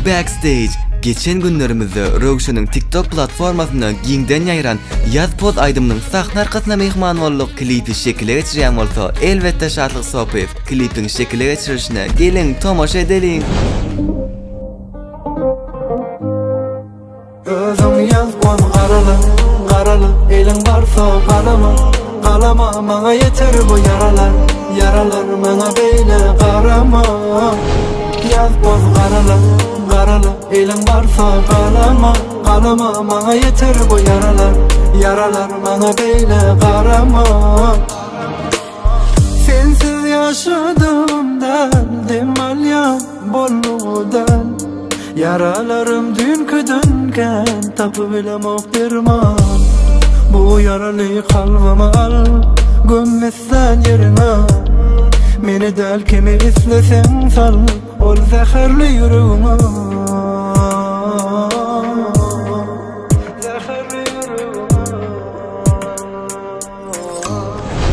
Backstage. Geçen günlerimizde Rowshan'ın TikTok platformasına giňden ýaýran ýaz-poz aýdymynyň sahna arkasyna mehman bollyk klipi şekile geçirýän bolsa, elbetde şadlyk sohbet klipiň şekile geçirişine gelin tomaşa edelim. Özüm ýazgan garaly eýleň barsa galama maňa ýeter bu yaralar maňa beýle garama. Ýazgan garaly eýleň barsa galama maňa ýeter bu yaralar maňa beýle garama. Sensiz ýaşadym derdim alýan bolludan. Yaralarım dünküdünken tapı bilemok derman. Bu yaralı kalbimi al, gömmezsen yerine. Meni del kimi islesen sal, ol zehirli yüreğime.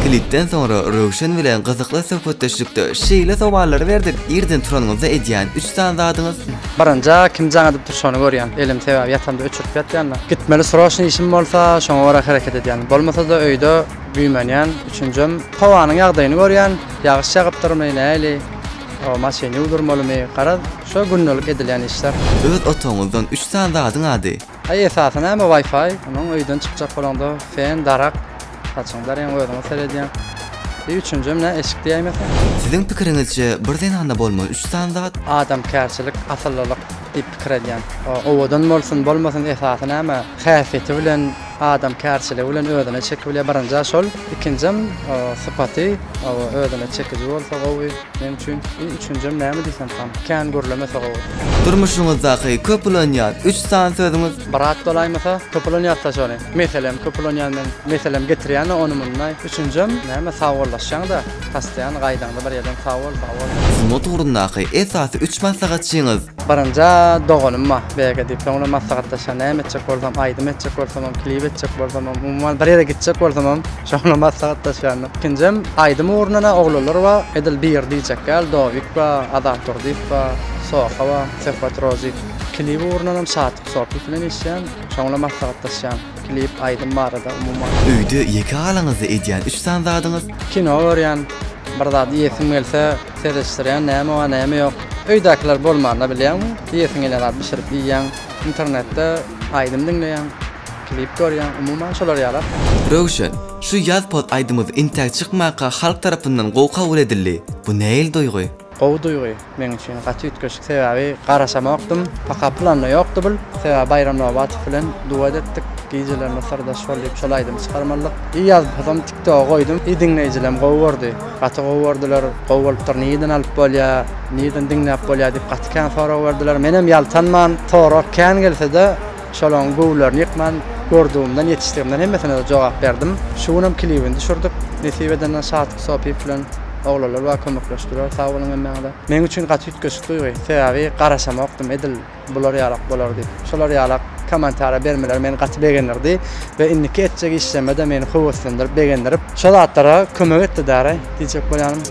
Klipten sonra Rowshan bilen gyzykly söhbetleşikde şeýle sowaller berdik. Irden turanyňyzda edýän 3 sandadyňyz. Baranja kim jaň adyp durşany görýän. Elim sebäp ýatanda öçürip ýatýan. Gitmeli soraşyn işim bolsa, şoňa gara hareket edýän. Bolmasa da öýde büýmenýän. Üçüncüm, hawanyň ýagdaýyny görýän. Ýagyş ýagyp durmaly näli. O maşyny udurmalymy? Garad, şo günnelik edilýän işler. Öz otoňyzdan 3 sandadyň ady. Esasy näme Wi-Fi? Onuň öýden çykjak bolanda fen, darak, kaçyňlar ýa öýdüňe seredýän. Üçüncüm ne eşik diýmesen. Siziň pikiriňizçe birden handa bolmaly 3 sandat adam kärçilik, asyllyk diýip pikir edýän. Owadan bolsun, bolmasyn esasy näme? Häfeti bilen adam kärçiligi bilen öýdüne çekip bilýär baranja şol. Ikinjim sypaty, öýdüne çekici bolsa gowy. Men üçin üçüncüm näme diýsem tam. Kän görlemese gowy. Durmuşyňyzdaky köpülenýän 3 san sözüňiz Barat dolaýmasa köpülenýär şony. Meselem köpülenýän meselem getirýän onu munay. Üçüncüm näme sawollaşýan da hastaýan gaýdanda bir ýerden sawol. Siz turundaky esasy 3 maslahatçyňyz. Baranja dogonumma beýge diýip onu maslahatlaşan näme etjek boldum, aýdym etjek bolsam, klip etjek bolsam, umman bir ýere gitjek bolsam, şonu maslahatlaşan. Ikinjim aýdym urnana oglanlar we edil bir diýjek gal, dowik we adator diýip we soha we sefat rozi. Klip urnanam satyp sohbet bilen işleýän, şonu maslahatlaşan. Klip aýdym barada umman. Öýde ýeke alaňyzy edýän 3 sandadyňyz. Kino görýän, bir zat ýetim gelse, serişdirýän näme we näme ýok. Öýdäkiler bolmagyna bilýärmi? Ýetim gelenler pişirip ýýän, internetde aýdym dinleýän, klip görýän, umman şolar ýalar. Rowshan, şu ýaz-poz aýdymyz internet çykmaka halk tarapyndan gowy kabul edildi. Bu näil duýgy? Gowy duýgy. Men üçin gaty ütkeşik sebäbi garaşamakdym, paka planla ýokdy bil. Sebäbi bayramlar watyp bilen duwa etdik. Gecelerine sardaş bolyp şolaýdym çykarmalyk. Ýaz-pozam TikTok'a goýdum. Dinleýijilerim gowy berdi. Gaty gowy berdiler. Gowy bolupdyr, niýeden alyp bolýar, niýeden dinläp bolýar diýip gaty kän sorak berdiler. Menem ýaltanman, torak kän gelse-de şolaň gowlaryny ýykman. Gördüğümden yetiştiğimden hemmesine de cevap verdim. Şunam klibini düşürdük. Nesibeden saatlik sohbet bilen oglanlar we kömekleşdiler. Sağ bolun emmeňde. Men üçin gaty ütkeşik duýgy. Sebäbi garaşamakdym edil. Bular ýalak bolar diýip. Şolar ýalak kommentara bermeler meni gaty begendirdi we inniki etjek işlemede meni howaslandyryp begendirip şol atlara kömek etdi däre diýjek bolýanym.